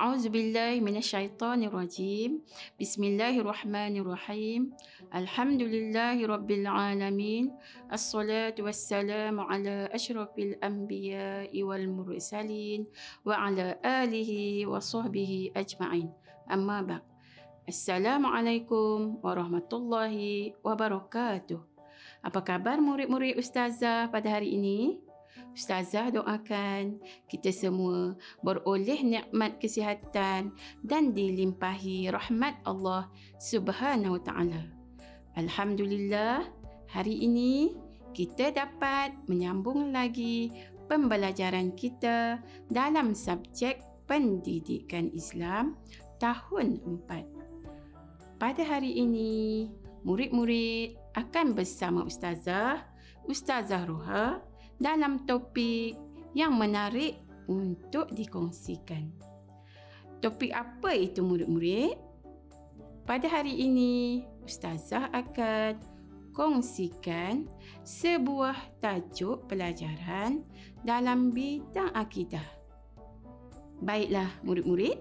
أعوذ بالله من الشيطان الرجيم. بسم الله الرحمن الرحيم. الحمد لله رب العالمين. الصلاة والسلام على أشرف الأنبياء والمرسلين وعلى آله وصحبه أجمعين. أما بعد. Assalamualaikum warahmatullahi wabarakatuh. Apa khabar murid-murid Ustazah pada hari ini? Ustazah doakan kita semua beroleh nikmat kesihatan dan dilimpahi rahmat Allah Subhanahu Wa Taala. Alhamdulillah, hari ini kita dapat menyambung lagi pembelajaran kita dalam subjek pendidikan Islam tahun 4. Pada hari ini, murid-murid akan bersama Ustazah Roha dalam topik yang menarik untuk dikongsikan. Topik apa itu murid-murid? Pada hari ini, Ustazah akan kongsikan sebuah tajuk pelajaran dalam bidang akidah. Baiklah murid-murid,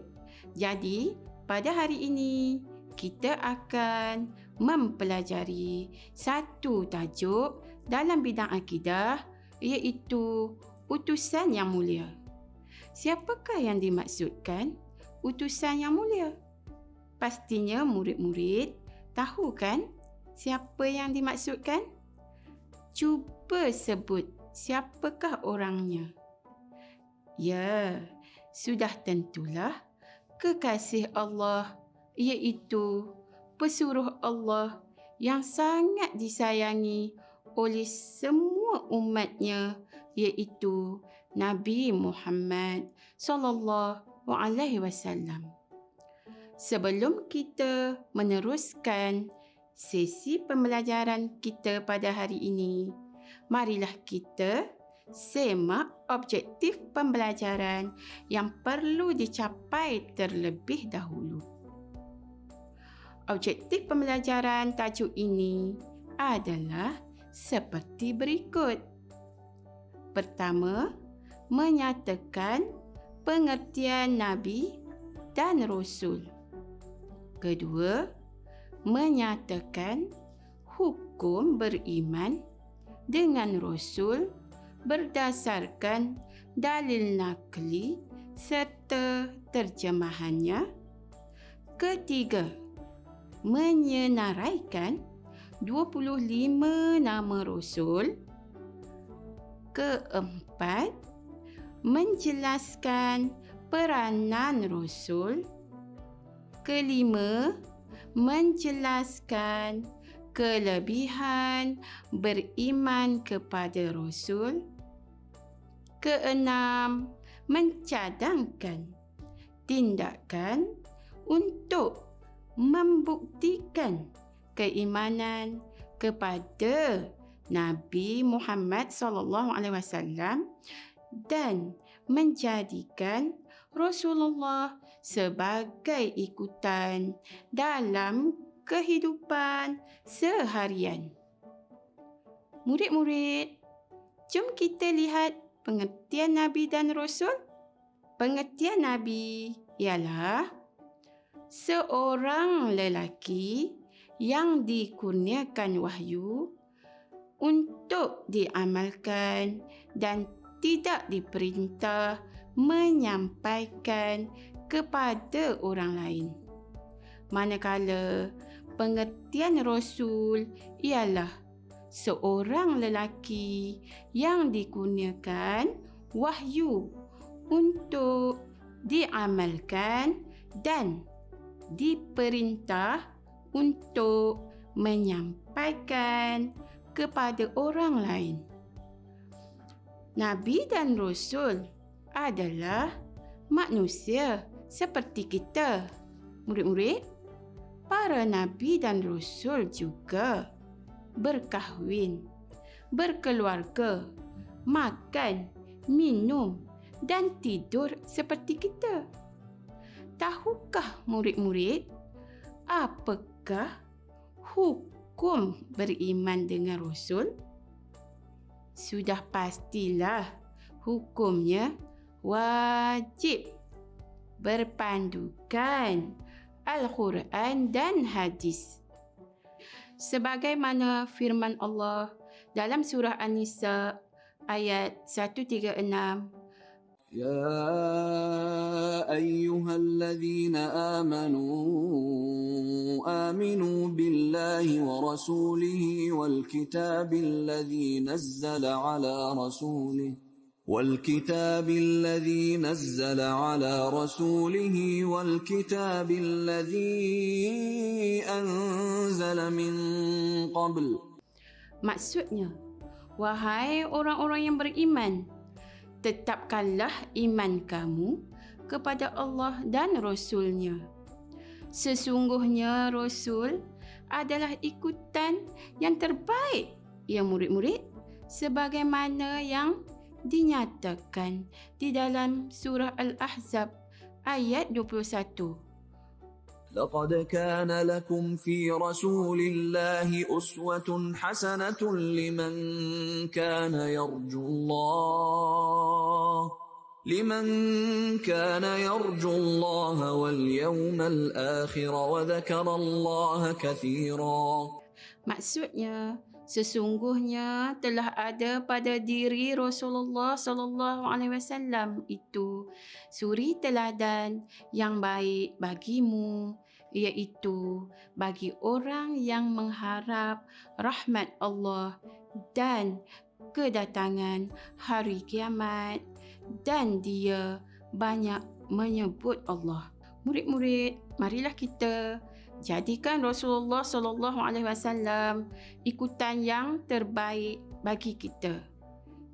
jadi pada hari ini kita akan mempelajari satu tajuk dalam bidang akidah, iaitu utusan yang mulia. Siapakah yang dimaksudkan utusan yang mulia? Pastinya murid-murid tahu kan siapa yang dimaksudkan? Cuba sebut siapakah orangnya. Ya, sudah tentulah kekasih Allah, iaitu pesuruh Allah yang sangat disayangi oleh semua umatnya, iaitu Nabi Muhammad sallallahu alaihi wasallam. Sebelum kita meneruskan sesi pembelajaran kita pada hari ini, marilah kita semak objektif pembelajaran yang perlu dicapai terlebih dahulu. Objektif pembelajaran tajuk ini adalah seperti berikut. Pertama, menyatakan pengertian Nabi dan Rasul. Kedua, menyatakan hukum beriman dengan Rasul berdasarkan dalil nakli serta terjemahannya. Ketiga, menyenaraikan 25 nama Rasul. Keempat, menjelaskan peranan Rasul. Kelima, menjelaskan kelebihan beriman kepada Rasul. Keenam, mencadangkan tindakan untuk membuktikan keimanan kepada Nabi Muhammad sallallahu alaihi wasallam dan menjadikan Rasulullah sebagai ikutan dalam kehidupan seharian. Murid-murid, jom kita lihat pengertian Nabi dan Rasul. Pengertian Nabi ialah seorang lelaki yang dikurniakan wahyu untuk diamalkan dan tidak diperintah menyampaikan kepada orang lain. Manakala pengertian Rasul ialah seorang lelaki yang dikurniakan wahyu untuk diamalkan dan diperintah untuk menyampaikan kepada orang lain. Nabi dan Rasul adalah manusia seperti kita. Murid-murid, para Nabi dan Rasul juga berkahwin, berkeluarga, makan, minum dan tidur seperti kita. Tahukah murid-murid apakah hukum beriman dengan Rasul? Sudah pastilah hukumnya wajib berpandukan Al-Quran dan hadis. Sebagaimana firman Allah dalam surah An-Nisa ayat 136, يا أيها الذين آمنوا بالله ورسوله والكتاب الذي نزل على رسوله والكتاب الذي أنزل من قبل. Maksudnya, wahai orang-orang yang beriman, tetapkanlah iman kamu kepada Allah dan Rasul-Nya. Sesungguhnya Rasul adalah ikutan yang terbaik, ya murid-murid, sebagaimana yang dinyatakan di dalam surah Al-Ahzab ayat 21. لقد كان لكم في رسول الله أسوة حسنة لمن كان يرجو الله واليوم الآخر وذكر الله كثيرا. Maksudnya, sesungguhnya telah ada pada diri Rasulullah sallallahu alaihi wasallam itu suri teladan yang baik bagimu, iaitu bagi orang yang mengharap rahmat Allah dan kedatangan hari kiamat, dan dia banyak menyebut Allah. Murid-murid, marilah kita jadikan Rasulullah sallallahu alaihi wasallam ikutan yang terbaik bagi kita.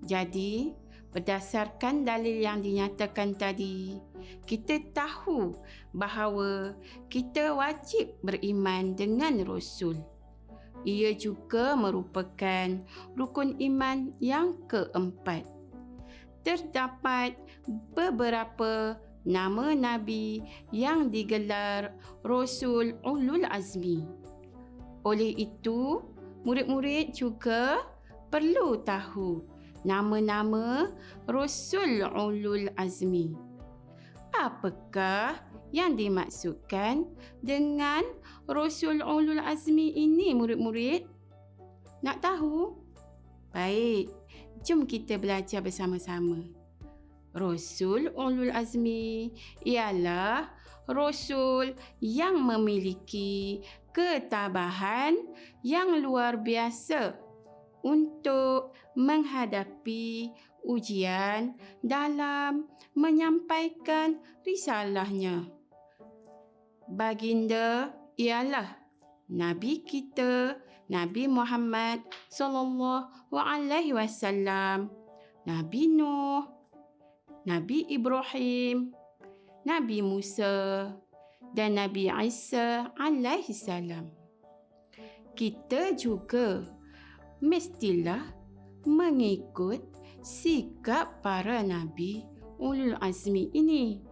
Jadi, berdasarkan dalil yang dinyatakan tadi, kita tahu bahawa kita wajib beriman dengan Rasul. Ia juga merupakan rukun iman yang keempat. Terdapat beberapa nama Nabi yang digelar Rasul Ulul Azmi. Oleh itu, murid-murid juga perlu tahu nama-nama Rasul Ulul Azmi. Apakah yang dimaksudkan dengan Rasul Ulul Azmi ini, murid-murid? Nak tahu? Baik, jom kita belajar bersama-sama. Rasul Ulul Azmi ialah Rasul yang memiliki ketabahan yang luar biasa untuk menghadapi ujian dalam menyampaikan risalahnya. Baginda ialah Nabi kita, Nabi Muhammad sallallahu alaihi wasallam, Nabi Nuh, Nabi Ibrahim, Nabi Musa dan Nabi Isa alaihi salam. Kita juga mestilah mengikut sikap para Nabi Ulul Azmi ini,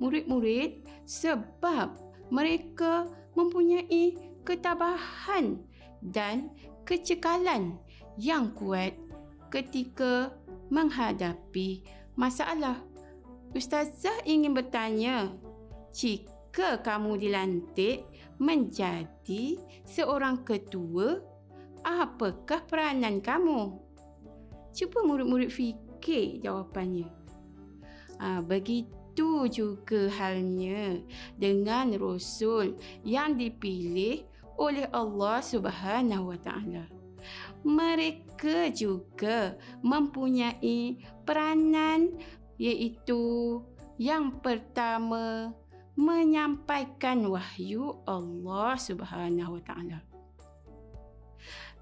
murid-murid, sebab mereka mempunyai ketabahan dan kecekalan yang kuat ketika menghadapi masalah. Ustazah ingin bertanya, jika kamu dilantik menjadi seorang ketua, apakah peranan kamu? Cuba murid-murid fikir jawapannya. Begitu juga halnya dengan Rasul yang dipilih oleh Allah Subhanahu wa Ta'ala. Mereka juga mempunyai peranan, iaitu yang pertama, menyampaikan wahyu Allah Subhanahu wa Ta'ala.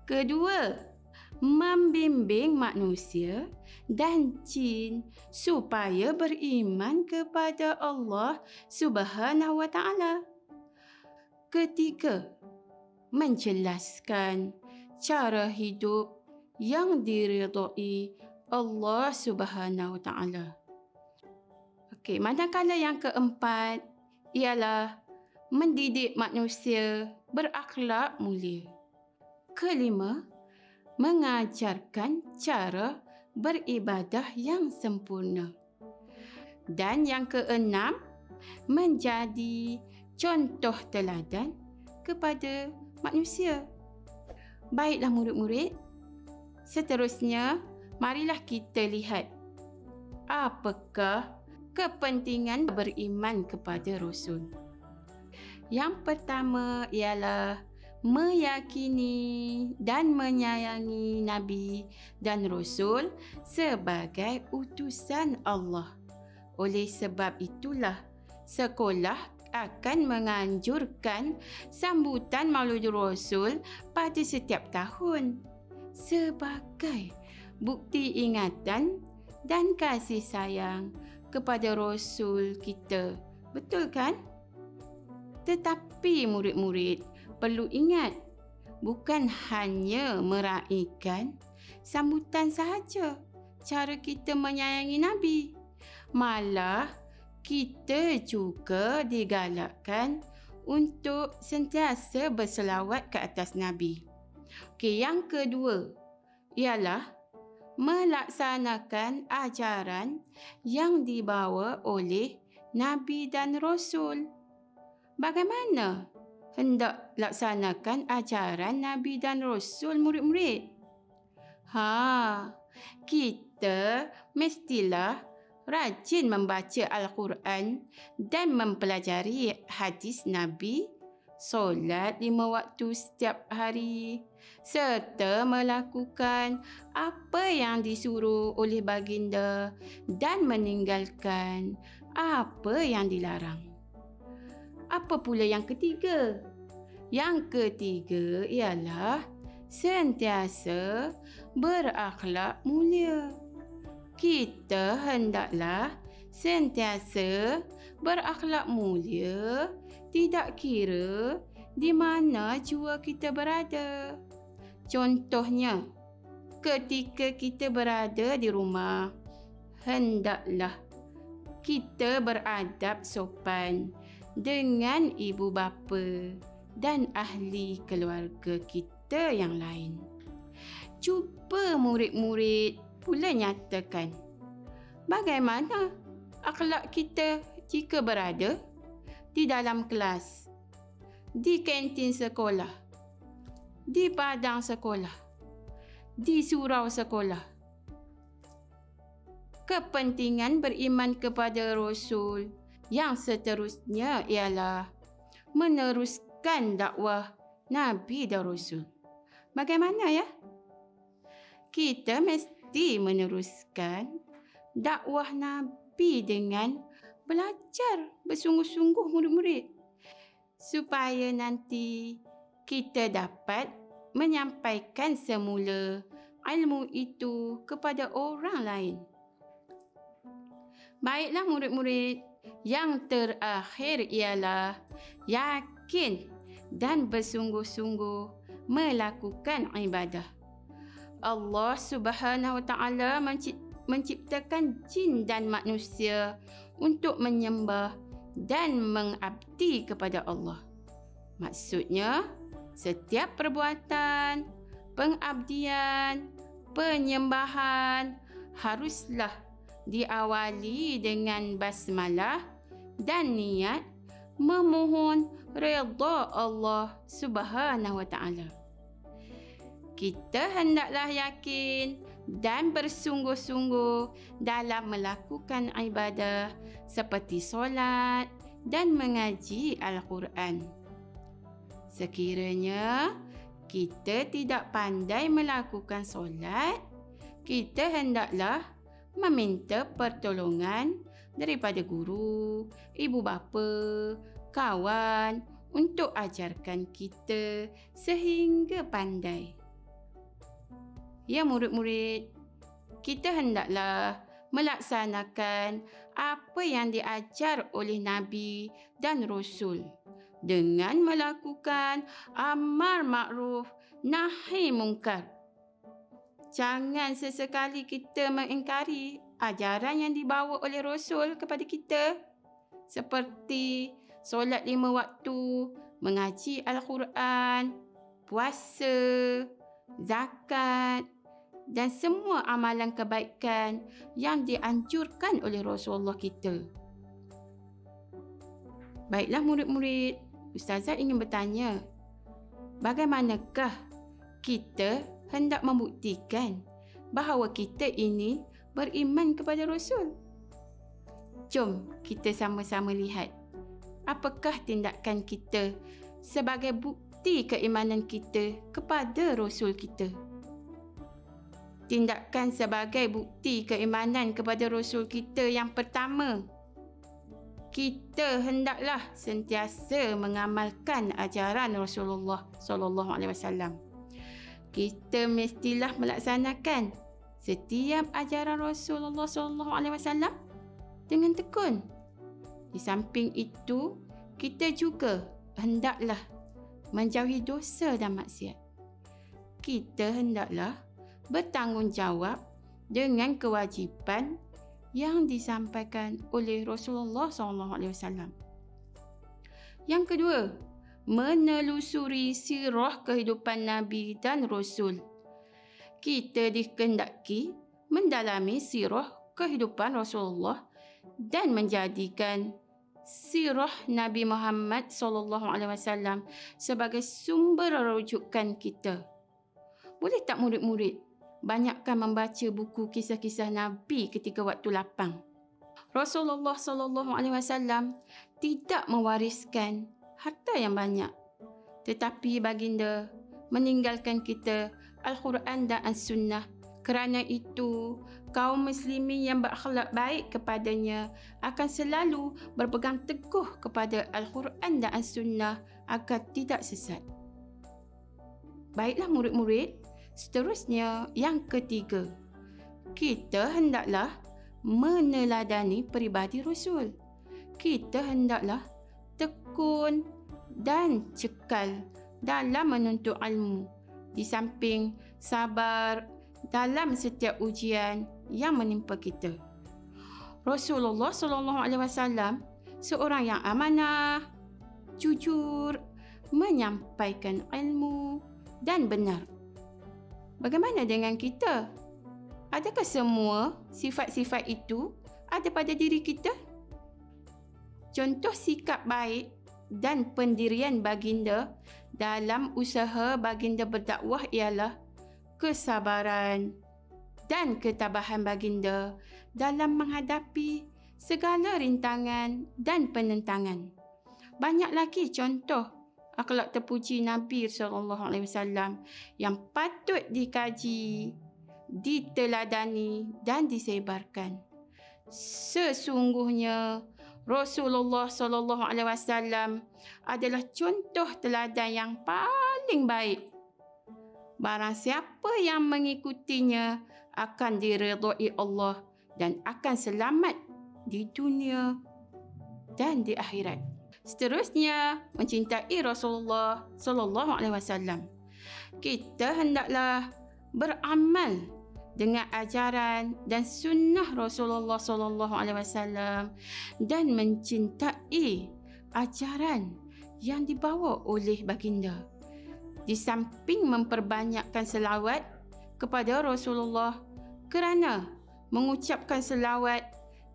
Kedua, membimbing manusia dan jin supaya beriman kepada Allah Subhanahu wa Ta'ala. Ketiga, menjelaskan cara hidup yang diridai Allah Subhanahu wa Ta'ala. Okey, manakala yang keempat ialah mendidik manusia berakhlak mulia. Kelima, mengajarkan cara beribadah yang sempurna. Dan yang keenam, menjadi contoh teladan kepada manusia. Baiklah murid-murid, seterusnya marilah kita lihat apakah kepentingan beriman kepada Rasul. Yang pertama ialah meyakini dan menyayangi Nabi dan Rasul sebagai utusan Allah. Oleh sebab itulah sekolah akan menganjurkan sambutan Maulid Rasul pada setiap tahun sebagai bukti ingatan dan kasih sayang kepada Rasul kita. Betul kan? Tetapi murid-murid perlu ingat, bukan hanya meraihkan sambutan sahaja cara kita menyayangi Nabi. Malah kita juga digalakkan untuk sentiasa berselawat ke atas Nabi. Okey, yang kedua ialah melaksanakan ajaran yang dibawa oleh Nabi dan Rasul. Bagaimana hendak laksanakan ajaran Nabi dan Rasul, murid-murid? Kita mestilah rajin membaca Al-Quran dan mempelajari hadis Nabi, solat 5 waktu setiap hari, serta melakukan apa yang disuruh oleh baginda dan meninggalkan apa yang dilarang. Apa pula yang ketiga? Yang ketiga ialah sentiasa berakhlak mulia. Kita hendaklah sentiasa berakhlak mulia, tidak kira di mana jua kita berada. Contohnya, ketika kita berada di rumah, hendaklah kita beradab sopan dengan ibu bapa dan ahli keluarga kita yang lain. Cuba murid-murid pula nyatakan bagaimana akhlak kita jika berada di dalam kelas, di kantin sekolah, di padang sekolah, di surau sekolah. Kepentingan beriman kepada Rasul yang seterusnya ialah meneruskan dakwah Nabi dan Rasul. Bagaimana ya? Kita mesti meneruskan dakwah Nabi dengan belajar bersungguh-sungguh murid-murid, supaya nanti kita dapat menyampaikan semula ilmu itu kepada orang lain. Baiklah murid-murid, yang terakhir ialah yakin dan bersungguh-sungguh melakukan ibadah. Allah Subhanahu Wa Taala menciptakan jin dan manusia untuk menyembah dan mengabdi kepada Allah. Maksudnya, setiap perbuatan, pengabdian, penyembahan haruslah diawali dengan basmalah dan niat memohon redha Allah Subhanahu Wa Taala. Kita hendaklah yakin dan bersungguh-sungguh dalam melakukan ibadah seperti solat dan mengaji Al-Quran. Sekiranya kita tidak pandai melakukan solat, kita hendaklah meminta pertolongan daripada guru, ibu bapa, kawan untuk ajarkan kita sehingga pandai. Ya murid-murid, kita hendaklah melaksanakan apa yang diajar oleh Nabi dan Rasul dengan melakukan amar makruf nahi mungkar. Jangan sesekali kita mengingkari ajaran yang dibawa oleh Rasul kepada kita, seperti solat 5 waktu, mengaji Al-Quran, puasa, zakat dan semua amalan kebaikan yang dianjurkan oleh Rasulullah kita. Baiklah murid-murid, Ustazah ingin bertanya, bagaimanakah kita hendak membuktikan bahawa kita ini beriman kepada Rasul? Jom kita sama-sama lihat apakah tindakan kita sebagai bukti keimanan kita kepada Rasul kita. Tindakan sebagai bukti keimanan kepada Rasul kita yang pertama, kita hendaklah sentiasa mengamalkan ajaran Rasulullah sallallahu alaihi wasallam. Kita mestilah melaksanakan setiap ajaran Rasulullah sallallahu alaihi wasallam dengan tekun. Di samping itu, kita juga hendaklah menjauhi dosa dan maksiat. Kita hendaklah bertanggungjawab dengan kewajipan yang disampaikan oleh Rasulullah SAW. Yang kedua, menelusuri sirah kehidupan Nabi dan Rasul. Kita dikehendaki mendalami sirah kehidupan Rasulullah dan menjadikan sirah Nabi Muhammad SAW sebagai sumber rujukan kita. Boleh tak murid-murid banyakkan membaca buku kisah-kisah Nabi ketika waktu lapang? Rasulullah SAW tidak mewariskan harta yang banyak, tetapi baginda meninggalkan kita Al-Quran dan As-Sunnah. Kerana itu, kaum muslimin yang berakhlak baik kepadanya akan selalu berpegang teguh kepada Al-Quran dan As-Sunnah agar tidak sesat. Baiklah murid-murid, seterusnya yang ketiga, kita hendaklah meneladani peribadi Rasul. Kita hendaklah tekun dan cekal dalam menuntut ilmu, di samping sabar dalam setiap ujian yang menimpa kita. Rasulullah SAW seorang yang amanah, jujur, menyampaikan ilmu dan benar. Bagaimana dengan kita? Adakah semua sifat-sifat itu ada pada diri kita? Contoh sikap baik dan pendirian baginda dalam usaha baginda berdakwah ialah kesabaran dan ketabahan baginda dalam menghadapi segala rintangan dan penentangan. Banyak lagi contoh akhlak terpuji Nabi SAW yang patut dikaji, diteladani dan disebarkan. Sesungguhnya Rasulullah SAW adalah contoh teladan yang paling baik. Barang siapa yang mengikutinya akan diridai Allah dan akan selamat di dunia dan di akhirat. Seterusnya, mencintai Rasulullah SAW. Kita hendaklah beramal dengan ajaran dan sunnah Rasulullah SAW dan mencintai ajaran yang dibawa oleh baginda. Di samping memperbanyakkan selawat kepada Rasulullah, kerana mengucapkan selawat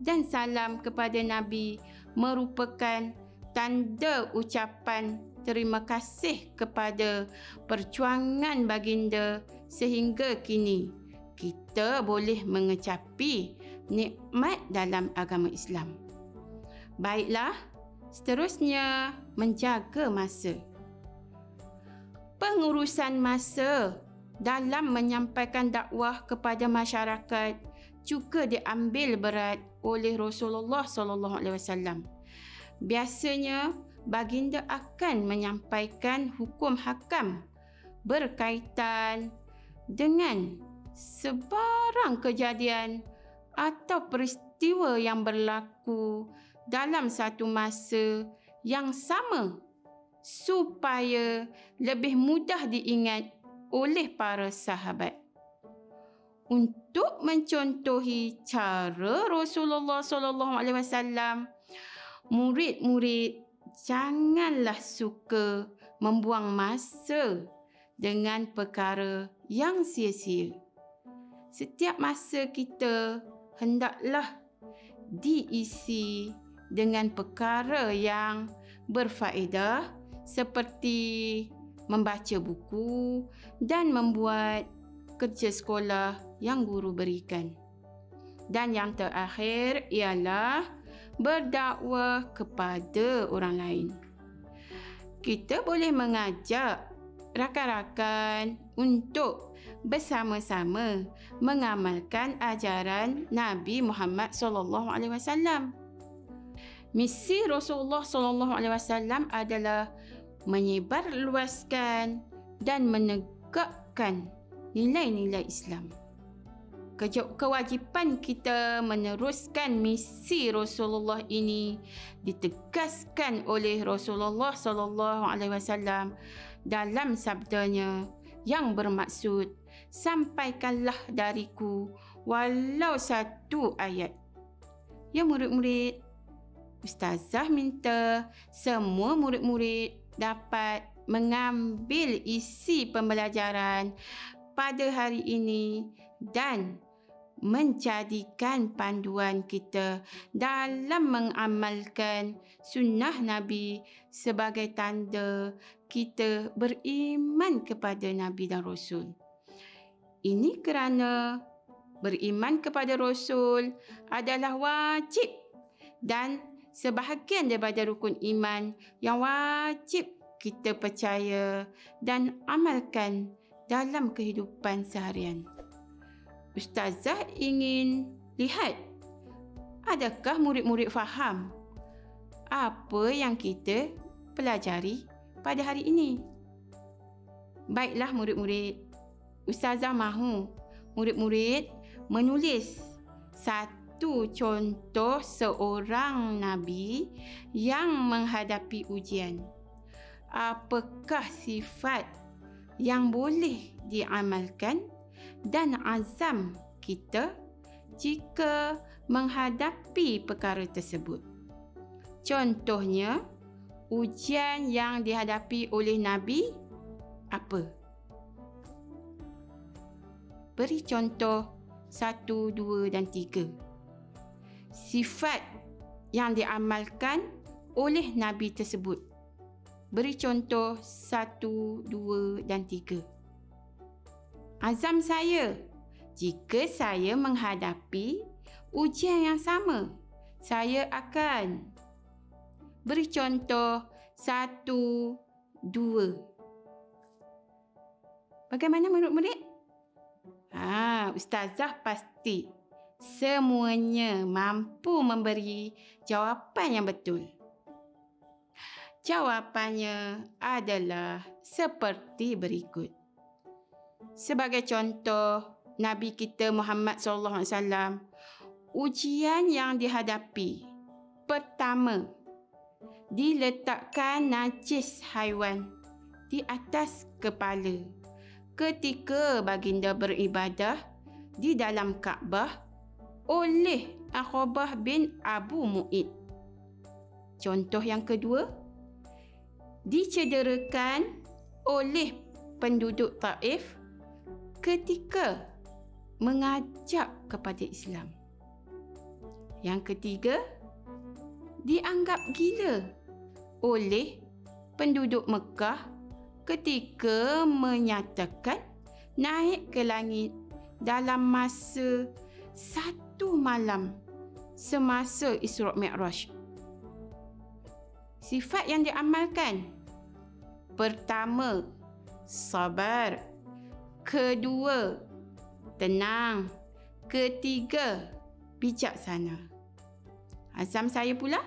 dan salam kepada Nabi merupakan tanda ucapan terima kasih kepada perjuangan baginda sehingga kini kita boleh mengecapi nikmat dalam agama Islam. Baiklah, seterusnya menjaga masa. Pengurusan masa dalam menyampaikan dakwah kepada masyarakat juga diambil berat oleh Rasulullah SAW. Biasanya baginda akan menyampaikan hukum hakam berkaitan dengan sebarang kejadian atau peristiwa yang berlaku dalam satu masa yang sama supaya lebih mudah diingat oleh para sahabat. Untuk mencontohi cara Rasulullah SAW, murid-murid janganlah suka membuang masa dengan perkara yang sia-sia. Setiap masa kita hendaklah diisi dengan perkara yang berfaedah seperti membaca buku dan membuat kerja sekolah yang guru berikan. Dan yang terakhir ialah berdakwah kepada orang lain. Kita boleh mengajak rakan-rakan untuk bersama-sama mengamalkan ajaran Nabi Muhammad SAW. Misi Rasulullah SAW adalah menyebarluaskan dan menegakkan nilai-nilai Islam. Kewajipan kita meneruskan misi Rasulullah ini ditegaskan oleh Rasulullah SAW dalam sabdanya yang bermaksud, sampaikanlah dariku walau satu ayat. Ya murid-murid, Ustazah minta semua murid-murid dapat mengambil isi pembelajaran pada hari ini dan menjadikan panduan kita dalam mengamalkan sunnah Nabi sebagai tanda kita beriman kepada Nabi dan Rasul. Ini kerana beriman kepada Rasul adalah wajib dan sebahagian daripada rukun iman yang wajib kita percaya dan amalkan dalam kehidupan seharian. Ustazah ingin lihat, adakah murid-murid faham apa yang kita pelajari pada hari ini? Baiklah murid-murid, Ustazah mahu murid-murid menulis satu contoh seorang Nabi yang menghadapi ujian. Apakah sifat yang boleh diamalkan dan azam kita jika menghadapi perkara tersebut? Contohnya, ujian yang dihadapi oleh Nabi apa? Beri contoh 1, 2 dan 3. Sifat yang diamalkan oleh Nabi tersebut. Beri contoh 1, 2 dan 3. Azam saya, jika saya menghadapi ujian yang sama, saya akan. Beri contoh 1, 2. Bagaimana murid-murid? Ustazah pasti semuanya mampu memberi jawapan yang betul. Jawapannya adalah seperti berikut. Sebagai contoh, Nabi kita Muhammad SAW, ujian yang dihadapi. Pertama, diletakkan najis haiwan di atas kepala ketika baginda beribadah di dalam Kaabah oleh Aqabah bin Abu Mu'id. Contoh yang kedua, dicederakan oleh penduduk Taif ketika mengajak kepada Islam. Yang ketiga, dianggap gila oleh penduduk Mekah ketika menyatakan naik ke langit dalam masa 1 malam semasa Isra' Mi'raj. Sifat yang diamalkan. Pertama, sabar. Kedua, tenang. Ketiga, bijaksana. Azam saya pula,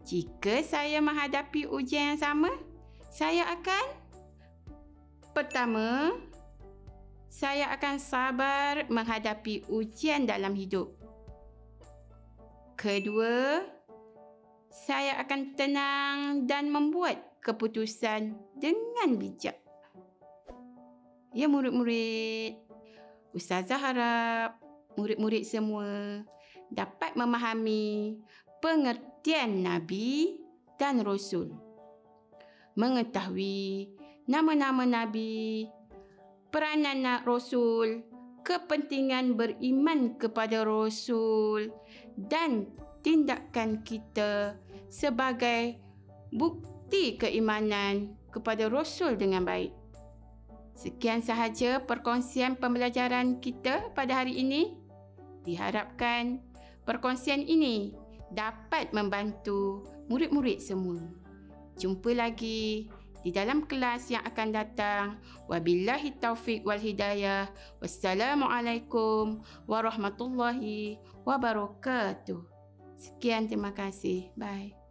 jika saya menghadapi ujian yang sama, saya akan pertama, saya akan sabar menghadapi ujian dalam hidup. Kedua, saya akan tenang dan membuat keputusan dengan bijak. Ya murid-murid, Ustazah harap murid-murid semua dapat memahami pengertian Nabi dan Rasul. Mengetahui nama-nama Nabi, peranan Rasul, kepentingan beriman kepada Rasul dan tindakan kita sebagai bukti keimanan kepada Rasul dengan baik. Sekian sahaja perkongsian pembelajaran kita pada hari ini. Diharapkan perkongsian ini dapat membantu murid-murid semua. Jumpa lagi di dalam kelas yang akan datang. Wabillahi taufiq wal hidayah. Wassalamualaikum warahmatullahi wabarakatuh. Sekian, terima kasih. Bye.